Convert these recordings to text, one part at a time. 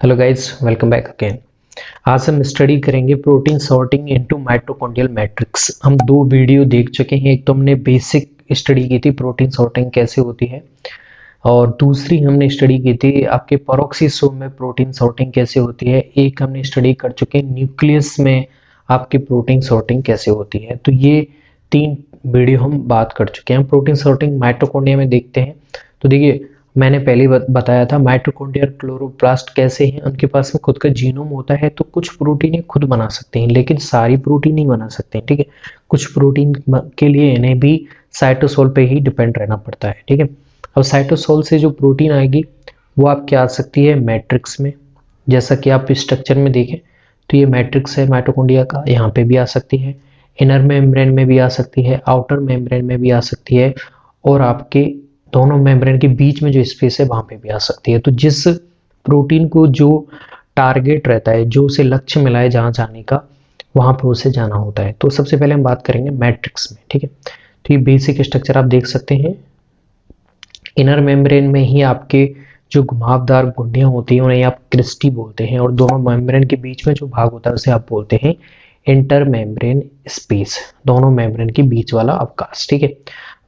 Hello guys, welcome back again. आज हम study करेंगे protein sorting into mitochondrial matrix. हम दो वीडियो देख चुके हैं। एक तो हमने बेसिक स्टडी की थी प्रोटीन सॉर्टिंग कैसे होती है, और दूसरी हमने स्टडी की थी आपके पेरोक्सिसोम में प्रोटीन सॉर्टिंग कैसे होती है। एक हमने स्टडी कर चुके हैं न्यूक्लियस में आपकी प्रोटीन सॉर्टिंग कैसे होती है। तो ये तीन वीडियो हम बात कर चुके हैं। प्रोटीन सॉर्टिंग माइटोकॉन्ड्रिया में देखते हैं। तो देखिए, मैंने पहले बताया था माइटोकॉन्ड्रियल क्लोरोप्लास्ट कैसे हैं। उनके पास में खुद का जीनोम होता है, तो कुछ प्रोटीन ये खुद बना सकते हैं, लेकिन सारी प्रोटीन नहीं बना सकते हैं। ठीक है, कुछ प्रोटीन के लिए इन्हें भी साइटोसोल पे ही डिपेंड रहना पड़ता है। ठीक है, और साइटोसोल से जो प्रोटीन आएगी वो आपकी आ सकती है मैट्रिक्स में। जैसा कि आप स्ट्रक्चर में देखें तो ये मैट्रिक्स है माइटोकॉन्ड्रिया का, यहाँ पे भी आ सकती है, इनर मेम्ब्रेन में भी आ सकती है, आउटर मेम्ब्रेन में भी आ सकती है, और आपके दोनों मेम्ब्रेन के बीच में जो स्पेस है वहां पे भी आ सकती है। तो जिस प्रोटीन को जो टारगेट रहता है, जो उसे लक्ष्य मिला है जहां जाने का, वहां पे उसे जाना होता है। तो सबसे पहले हम बात करेंगे मैट्रिक्स में। ठीक है, तो ये बेसिक स्ट्रक्चर आप देख सकते हैं। इनर मेम्ब्रेन में ही आपके जो घुमावदार गुंडियां होती हैं उन्हें आप क्रिस्टी बोलते हैं, और दोनों मेम्ब्रेन के बीच में जो भाग होता है उसे आप बोलते हैं इंटर मेम्ब्रेन स्पेस, दोनों मेम्ब्रेन के बीच वाला अवकाश। ठीक है,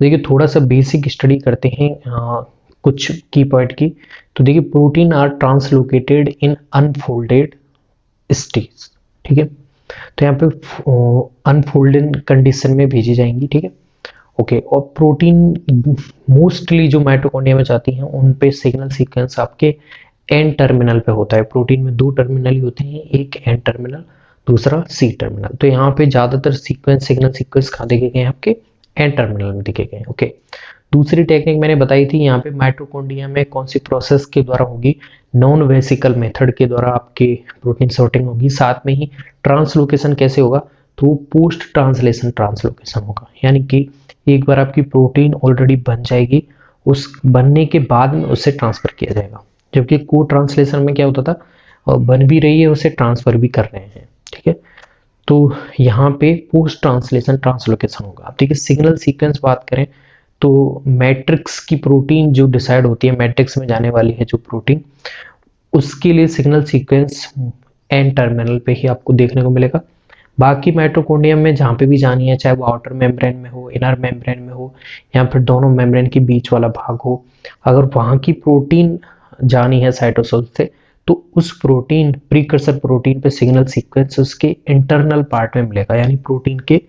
देखिए थोड़ा सा बेसिक स्टडी करते हैं कुछ की पॉइंट की। तो देखिए, protein are translocated in unfolded stage. ठीक है, तो यहाँ पे अनफोल्डेड कंडीशन में भेजी जाएंगी। ठीक है, ओके। और प्रोटीन मोस्टली जो माइटोकॉन्ड्रिया में जाती हैं उन पे सिग्नल सीक्वेंस आपके एन टर्मिनल पे होता है। प्रोटीन में दो टर्मिनल ही होते हैं, एक एन टर्मिनल, दूसरा सी टर्मिनल। तो यहाँ पे ज्यादातर सीक्वेंस सिग्नल सीक्वेंस कहाँ देखे गए हैं, आपके एन टर्मिनल में दिखे गए हैं। ओके, दूसरी टेक्निक मैंने बताई थी यहाँ पे माइटोकॉन्ड्रिया में कौन सी प्रोसेस के द्वारा होगी, नॉन वेसिकल मेथड के द्वारा आपकी प्रोटीन सॉर्टिंग होगी। साथ में ही ट्रांसलोकेशन कैसे होगा, तो पोस्ट ट्रांसलेशन ट्रांसलोकेशन होगा, यानी कि एक बार आपकी प्रोटीन ऑलरेडी बन जाएगी, उस बनने के बाद में उसे ट्रांसफर किया जाएगा। जबकि को ट्रांसलेशन में क्या होता था, और बन भी रही है उसे ट्रांसफर भी कर रहे हैं। ठीक है, तो यहाँ पे पोस्ट ट्रांसलेशन ट्रांसलोकेशन होगा। अब देखिए, सिग्नल सीक्वेंस बात करें तो मैट्रिक्स की प्रोटीन जो डिसाइड होती है, मैट्रिक्स में जाने वाली है जो प्रोटीन, उसके लिए सिग्नल सीक्वेंस एन टर्मिनल पे ही आपको देखने को मिलेगा। बाकी माइटोकॉन्ड्रियम में जहाँ पे भी जानी है, चाहे वो आउटर मेम्ब्रेन में हो, इनर मेम्ब्रेन में हो, या फिर दोनों मेम्ब्रेन के बीच वाला भाग हो, अगर वहाँ की प्रोटीन जानी है साइटोसोल से, तो उस प्रोटीन प्रीकर्सर प्रोटीन पे सिग्नल सीक्वेंस उसके इंटरनल पार्ट में मिलेगा, यानी प्रोटीन के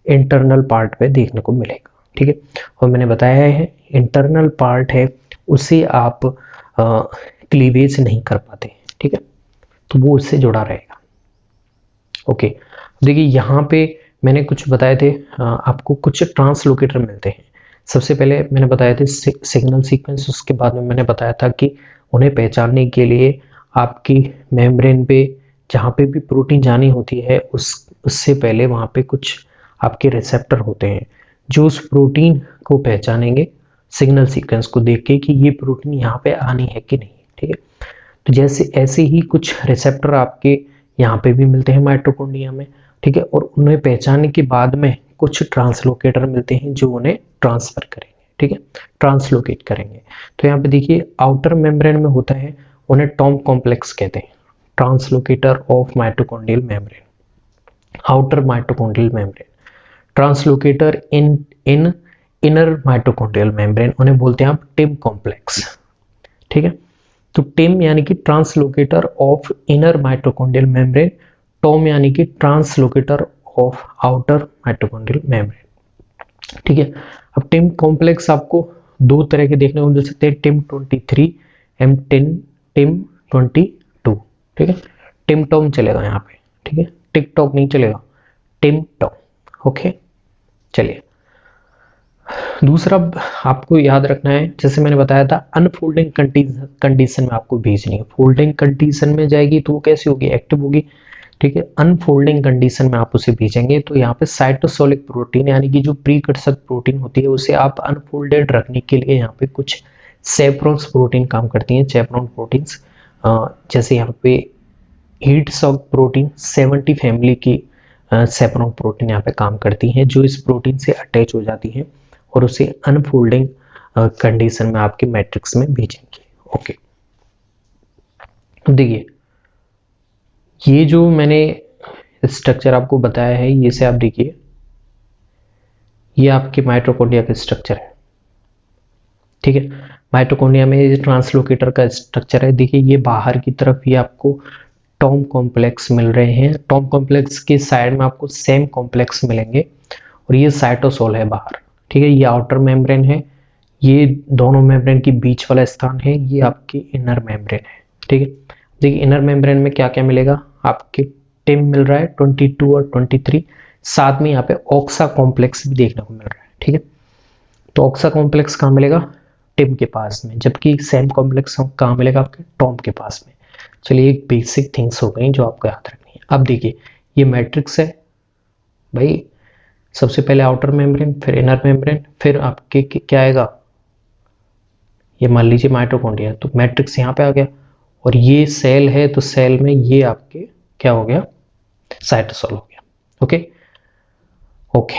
इंटरनल पार्ट पे देखने को मिलेगा। ठीक है, और मैंने बताया है इंटरनल पार्ट है उसे आप क्लीवेज नहीं कर पाते। ठीक है, तो वो उससे जुड़ा रहेगा। ओके, देखिए यहाँ पे मैंने कुछ बताए थे, आपको कुछ ट्रांसलोकेटर मिलते हैं। सबसे पहले मैंने बताया थे सिग्नल सीक्वेंस, उसके बाद में मैंने बताया था कि उन्हें पहचानने के लिए आपकी मेम्ब्रेन पे जहाँ पे भी प्रोटीन जानी होती है उससे पहले वहाँ पे कुछ आपके रिसेप्टर होते हैं जो उस प्रोटीन को पहचानेंगे सिग्नल सीक्वेंस को देख के कि ये प्रोटीन यहाँ पे आनी है कि नहीं। ठीक है, तो जैसे ऐसे ही कुछ रिसेप्टर आपके यहाँ पे भी मिलते हैं माइटोकॉन्ड्रिया में। ठीक है, और उन्हें पहचानने के बाद में कुछ ट्रांसलोकेटर मिलते हैं जो उन्हें ट्रांसफर करेंगे। ठीक है, ट्रांसलोकेट करेंगे। तो यहाँ पे देखिए, आउटर मेम्ब्रेन में होता है, उन्हें टॉम कॉम्प्लेक्स कहते हैं, translocator of mitochondrial membrane, outer mitochondrial membrane. Translocator in in inner mitochondrial membrane, उन्हें बोलते हैं आप टिम कॉम्प्लेक्स। ठीक है, तो टिम यानी कि translocator of inner mitochondrial membrane, TOM यानी कि translocator of outer mitochondrial membrane. ठीक है, अब टिम कॉम्प्लेक्स आपको दो तरह के देखने को मिल सकते हैं, टिम 23 एम टिम 22। ठीक है, टिम टॉम चलेगा यहाँ पे। ठीक है, टिकटॉक नहीं चलेगा, टिम टॉम। ओके, चलिए दूसरा आपको याद रखना है, जैसे मैंने बताया था अनफोल्डिंग कंडीशन में आपको भेजनी है। फोल्डिंग कंडीशन में जाएगी तो वो कैसी होगी, एक्टिव होगी। ठीक है, अनफोल्डिंग कंडीशन में आप उसे भेजेंगे तो यहाँ पे साइटोसोलिक प्रोटीन यानी कि जो प्रीकर्सर प्रोटीन होती है उसे आप अनफोल्डेड रखने के लिए यहाँ पे कुछ सेप्रोन्स प्रोटीन काम करती हैं, चेप्रोन प्रोटीन्स। जैसे यहाँ पे हीट सॉक प्रोटीन 70 फैमिली की सेप्रोन प्रोटीन यहाँ पे काम करती हैं, जो इस प्रोटीन से अटैच हो जाती हैं और उसे अनफोल्डिंग कंडीशन में आपके मैट्रिक्स में भेजेंगे। ओके, देखिए ये जो मैंने स्ट्रक्चर आपको बताया है, ये से आप देखिए, ये आपके माइटोकॉन्ड्रिया का स्ट्रक्चर है, ठीक है। माइटोकॉन्ड्रिया में ये ट्रांसलोकेटर का स्ट्रक्चर है। देखिए ये बाहर की तरफ ये आपको टॉम कॉम्प्लेक्स मिल रहे हैं, टॉम कॉम्प्लेक्स के साइड में आपको सेम कॉम्प्लेक्स मिलेंगे, और ये साइटोसोल है बाहर, ठीक है। ये आउटर मेम्ब्रेन है, ये दोनों मेम्ब्रेन के बीच वाला स्थान है, ये आपकी इनर मेम्ब्रेन है, ठीक है। देखिए इनर मेम्ब्रेन में क्या क्या मिलेगा, आपके टिम मिल रहा है 22 और 23, साथ में यहाँ पे ऑक्सा कॉम्प्लेक्स भी देखने को मिल रहा है, ठीक है। तो ऑक्सा कॉम्प्लेक्स कहाँ मिलेगा, टिम के पास में, जबकि सेम कॉम्प्लेक्स कहाँ मिलेगा, आपके टॉम के पास में। चलिए एक बेसिक थिंग्स हो गई जो आपको याद रखनी है। अब देखिए ये मैट्रिक्स है भाई, सबसे पहले आउटर मेम्ब्रेन, फिर इनर मेम्ब्रेन, फिर आपके क्या आएगा, ये मान लीजिए माइटोकॉन्ड्रिया, तो मैट्रिक्स यहाँ पे आ गया, और ये सेल है तो सेल में ये आपके क्या हो गया, साइटोसोल हो गया। ओके ओके,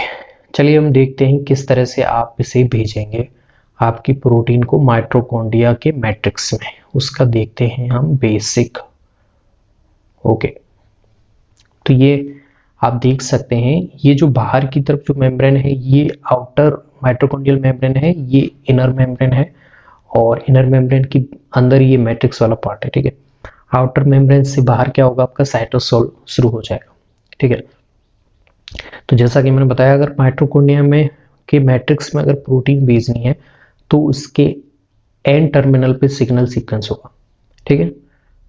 चलिए हम देखते हैं किस तरह से आप इसे भेजेंगे आपकी प्रोटीन को माइटोकॉन्ड्रिया के मैट्रिक्स में, उसका देखते हैं हम बेसिक। ओके, तो ये आप देख सकते हैं, ये जो बाहर की तरफ जो मेम्ब्रेन है ये आउटर माइटोकॉन्ड्रियल मेम्ब्रेन है, ये इनर मेम्ब्रेन है, और इनर मेम्ब्रेन की अंदर ये मैट्रिक्स वाला पार्ट है, ठीक है। आउटर मेम्ब्रेन से बाहर क्या होगा, आपका साइटोसोल शुरू हो जाएगा, ठीक है। तो जैसा कि मैंने बताया, अगर माइटोकॉन्ड्रिया में के मैट्रिक्स में अगर प्रोटीन भेजनी है तो उसके एन टर्मिनल पे सिग्नल सीक्वेंस होगा, ठीक है।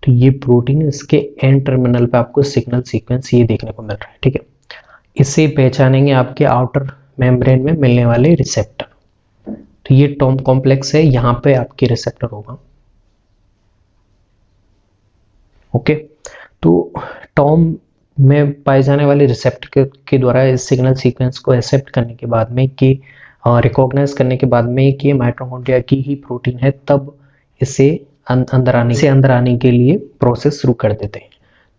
तो ये प्रोटीन इसके एन टर्मिनल पे आपको सिग्नल सीक्वेंस ये देखने को मिल रहा है, ठीक है। इसे पहचानेंगे आपके आउटर मेम्ब्रेन में मिलने वाले रिसेप्टर। तो ये टॉम कॉम्प्लेक्स है, यहाँ पे आपके रिसेप्टर होगा। ओके, तो टॉम में पाए जाने वाले रिसेप्टर के द्वारा इस सिग्नल सीक्वेंस को एक्सेप्ट करने के बाद में कि रिकॉग्नाइज करने के बाद में कि माइटोकॉन्ड्रिया की ही प्रोटीन है, तब इसे अंदर आने के लिए प्रोसेस शुरू कर देते हैं।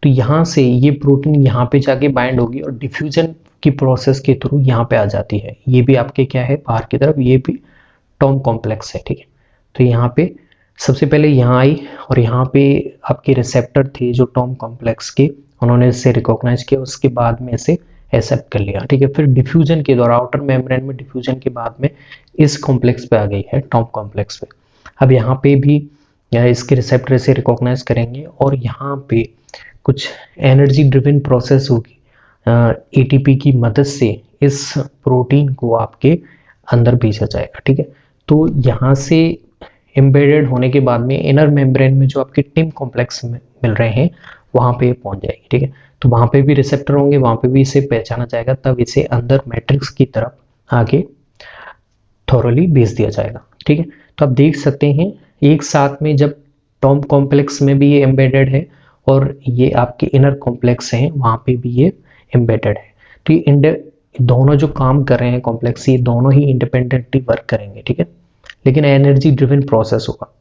तो यहाँ से ये प्रोटीन यहाँ पे जाके बाइंड होगी और डिफ्यूजन की प्रोसेस के थ्रू यहाँ पे आ जाती है। ये भी आपके क्या है, बाहर की तरफ, ये भी टॉम कॉम्प्लेक्स है, ठीक है। तो यहाँ पे सबसे पहले यहाँ आई, और यहाँ पे आपके रिसेप्टर थे जो टॉम कॉम्प्लेक्स के, उन्होंने इसे रिकॉग्नाइज किया, उसके बाद में इसे एक्सेप्ट कर लिया, ठीक है। फिर डिफ्यूजन के द्वारा आउटर मेम्ब्रेन में डिफ्यूजन के बाद में इस कॉम्प्लेक्स पे आ गई है, टॉम कॉम्प्लेक्स पे। अब यहाँ पे भी इसके रिसेप्टर से रिकॉग्नाइज करेंगे, और यहाँ पे कुछ एनर्जी ड्रिवन प्रोसेस होगी, एटीपी की मदद से इस प्रोटीन को आपके अंदर भेजा जाएगा, ठीक है। तो यहाँ से एम्बेडेड होने के बाद में इनर मेम्ब्रेन में जो आपके टिम कॉम्प्लेक्स मिल रहे हैं वहाँ पे पहुँच जाएगी, ठीक है। तो वहाँ पे भी रिसेप्टर होंगे, वहाँ पे भी इसे पहचाना जाएगा, तब इसे अंदर मैट्रिक्स की तरफ आगे थॉरली भेज दिया जाएगा, ठीक है। तो आप देख सकते हैं एक साथ में जब टॉम कॉम्प्लेक्स में भी ये एम्बेडेड है और ये आपके इनर कॉम्प्लेक्स हैं वहाँ पे भी ये एम्बेडेड है, तो ये दोनों जो काम कर रहे हैं कॉम्प्लेक्स, ये दोनों ही इंडिपेंडेंटली वर्क करेंगे, ठीक है, लेकिन एनर्जी ड्रिवन प्रोसेस होगा।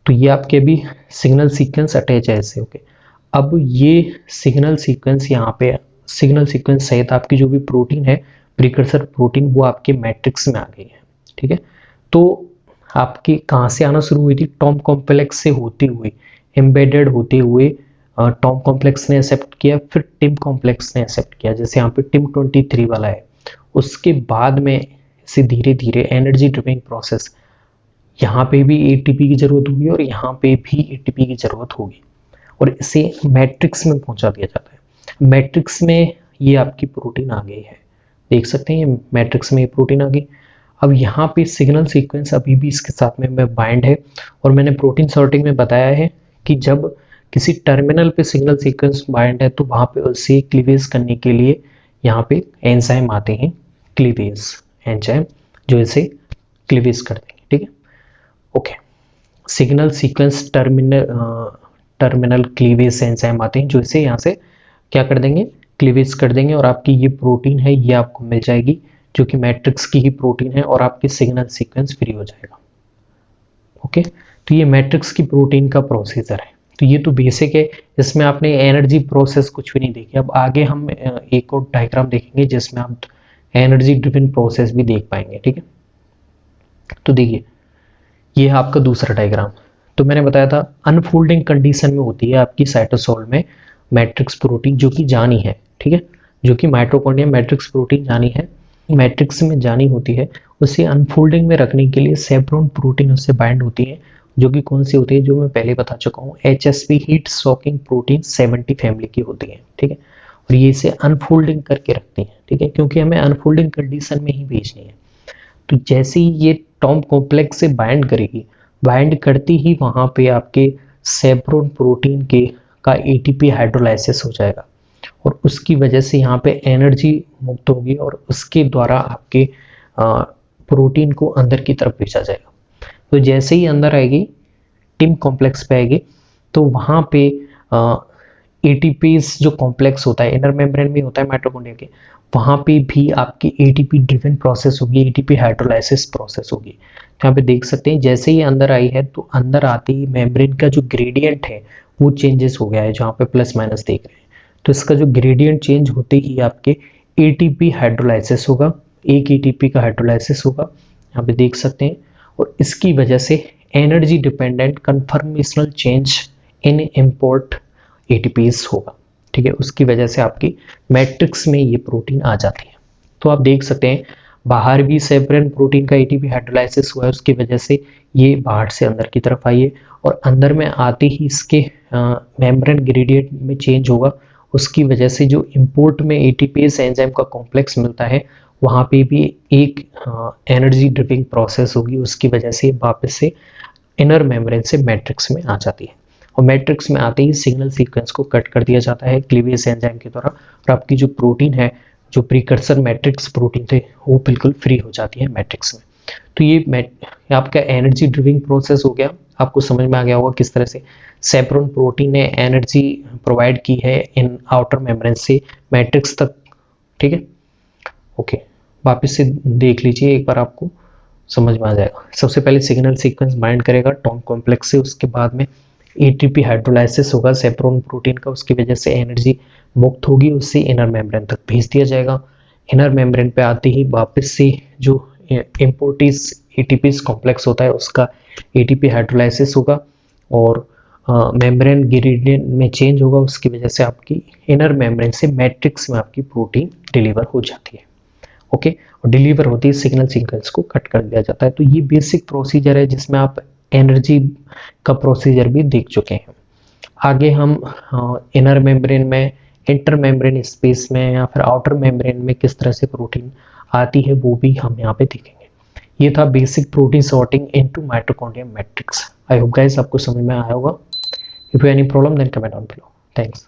तो ये आपके भी सिग्नल सीक्वेंस अटैच है इससे, ओके। अब ये सिग्नल सीक्वेंस यहाँ पे, सिग्नल सीक्वेंस सहित आपकी जो भी प्रोटीन है, प्रिकर्सर प्रोटीन, वो आपके मैट्रिक्स में आ गई है, ठीक है। तो आपकी कहाँ से आना शुरू हुई थी, टॉम कॉम्प्लेक्स से होती हुई, एम्बेडेड होते हुए टॉम कॉम्प्लेक्स ने एक्सेप्ट किया, फिर टिम कॉम्प्लेक्स ने एक्सेप्ट किया, जैसे यहाँ पे टिम 23 वाला है। उसके बाद में इसे धीरे धीरे एनर्जी ड्रिविंग प्रोसेस, यहाँ पे भी एटीपी की जरूरत होगी और यहाँ पे भी एटीपी की जरूरत होगी, और इसे मैट्रिक्स में पहुंचा दिया जाता है। मैट्रिक्स में ये आपकी प्रोटीन आ गई है, देख सकते हैं मैट्रिक्स में ये प्रोटीन आ गई। अब यहाँ पे सिग्नल सीक्वेंस अभी भी इसके साथ में बाइंड है, और मैंने प्रोटीन सॉर्टिंग में बताया है कि जब किसी टर्मिनल पे सिग्नल सीक्वेंस बाइंड है तो वहाँ पे उसे क्लीवेज करने के लिए यहाँ पे एंजाइम आते हैं, क्लीवेज एंजाइम, जो इसे क्लीवेज कर देंगे, ठीक है, okay. Signal sequence terminal cleavage enzyme आते हैं जो इसे यहाँ से क्या कर देंगे, क्लीवेज कर देंगे, और आपकी ये प्रोटीन है ये आपको मिल जाएगी, जो कि मैट्रिक्स की ही प्रोटीन है, और आपकी सिग्नल सीक्वेंस फ्री हो जाएगा, ओके। तो ये मैट्रिक्स की प्रोटीन का प्रोसीजर है। तो ये तो बेसिक है, इसमें आपने एनर्जी प्रोसेस कुछ भी नहीं देखी। अब आगे हम एक और डायग्राम देखेंगे जिसमें आप एनर्जी ड्रिवन प्रोसेस भी देख पाएंगे, ठीक है। तो देखिए ये है आपका दूसरा डायग्राम। तो मैंने बताया था अनफोल्डिंग कंडीशन में होती है आपकी साइटोसोल में मैट्रिक्स प्रोटीन जो कि जानी है, ठीक है, जो कि माइटोकॉन्ड्रिया मैट्रिक्स प्रोटीन जानी है, मैट्रिक्स में जानी होती है, उसे अनफोल्डिंग में रखने के लिए सेप्रोन प्रोटीन उससे बाइंड होती है, जो कि कौन सी होती है, जो मैं पहले बता चुका हूँ, HSP heat soaking protein 70 family की होती है, ठीक है। और ये इसे अनफोल्डिंग करके रखती है, ठीक है, क्योंकि हमें अनफोल्डिंग कंडीशन में ही भेजनी है। तो जैसे ही ये टॉम कॉम्प्लेक्स से बाइंड करेगी, बाइंड करती ही वहां पे आपके सेप्रोन प्रोटीन के का ATP हाइड्रोलाइसिस हो जाएगा और उसकी वजह से यहाँ पे एनर्जी मुक्त होगी और उसके द्वारा आपके प्रोटीन को अंदर की तरफ भेजा जाएगा। तो जैसे ही अंदर आएगी, टिम कॉम्प्लेक्स पे आएगी, तो वहाँ पे ATPs जो कॉम्प्लेक्स होता है इनर मेम्ब्रेन में होता है माइटोकॉन्ड्रिया के, वहाँ पे भी आपकी ATP ड्रिवन प्रोसेस होगी, ATP हाइड्रोलाइसिस प्रोसेस होगी। यहाँ पे देख सकते हैं जैसे ही अंदर आई है तो अंदर आते ही मेम्ब्रेन का जो ग्रेडियंट है वो चेंजेस हो गया है, जहाँ पे प्लस माइनस देख रहे हैं। तो इसका जो ग्रेडियंट चेंज होते ही आपके ATP हाइड्रोलाइसिस होगा, एक ATP का हाइड्रोलाइसिस होगा, यहाँ पे देख सकते हैं। और इसकी वजह से energy dependent conformational change in import ATPs होगा, ठीक है। उसकी वजह से आपकी मैट्रिक्स में ये प्रोटीन आ जाती है। तो आप देख सकते हैं बाहर भी सेपरेन प्रोटीन का ATP हाइड्रोलाइसिस हुआ है, उसकी वजह से ये बाहर से अंदर की तरफ आई है और अंदर में आते ही इसके मेम्ब्रेन ग्रेडियंट में चेंज होगा। उसकी वजह से जो इंपोर्ट में ATPase एंजाइम का कॉम्प्लेक्स मिलता है वहाँ पे भी एक एनर्जी ड्रिविंग प्रोसेस होगी, उसकी वजह से वापस से इनर मेम्ब्रेन से मैट्रिक्स में आ जाती है और मैट्रिक्स में आते ही सिग्नल सीक्वेंस को कट कर दिया जाता है क्लीवेज एंजाइम के द्वारा और आपकी जो प्रोटीन है, जो प्रीकर्सर मैट्रिक्स प्रोटीन थे, वो बिल्कुल फ्री हो जाती है मैट्रिक्स में। तो ये आपका एनर्जी ड्रिविंग प्रोसेस हो गया। आपको समझ में आ गया होगा किस तरह से सेप्रोन प्रोटीन ने एनर्जी प्रोवाइड की है इन आउटर मेम्ब्रेन से मैट्रिक्स तक, ठीक है। ओके, वापस से देख लीजिए एक बार, आपको समझ में आ जाएगा। सबसे पहले सिग्नल सीक्वेंस बाइंड करेगा टॉम कॉम्प्लेक्स से, उसके बाद में ATP हाइड्रोलाइसिस होगा सेप्रोन प्रोटीन का, उसकी वजह से एनर्जी मुक्त होगी, उससे इनर मेम्ब्रेन तक भेज दिया जाएगा। इनर मेम्ब्रेन पे आते ही वापस से जो इम्पोर्टिस ATPs कॉम्प्लेक्स होता है उसका ATP हाइड्रोलाइसिस होगा और मेम्ब्रेन ग्रेडियंट में चेंज होगा, उसकी वजह से आपकी इनर मेम्ब्रेन से मैट्रिक्स में आपकी प्रोटीन डिलीवर हो जाती है। ओके, और डिलीवर होती है सिग्नल सीक्वेंस को कट कर दिया जाता है। तो ये बेसिक प्रोसीजर है जिसमें आप एनर्जी का प्रोसीजर भी देख चुके हैं। आगे हम इनर मेम्ब्रेन में, इंटर मेम्ब्रेन स्पेस में या फिर आउटर मेम्ब्रेन में किस तरह से प्रोटीन आती है वो भी हम यहाँ पे देखेंगे। ये था basic protein sorting into mitochondria matrix. I hope guys आपको समझ में आया होगा। If you any problem then comment down below. Thanks.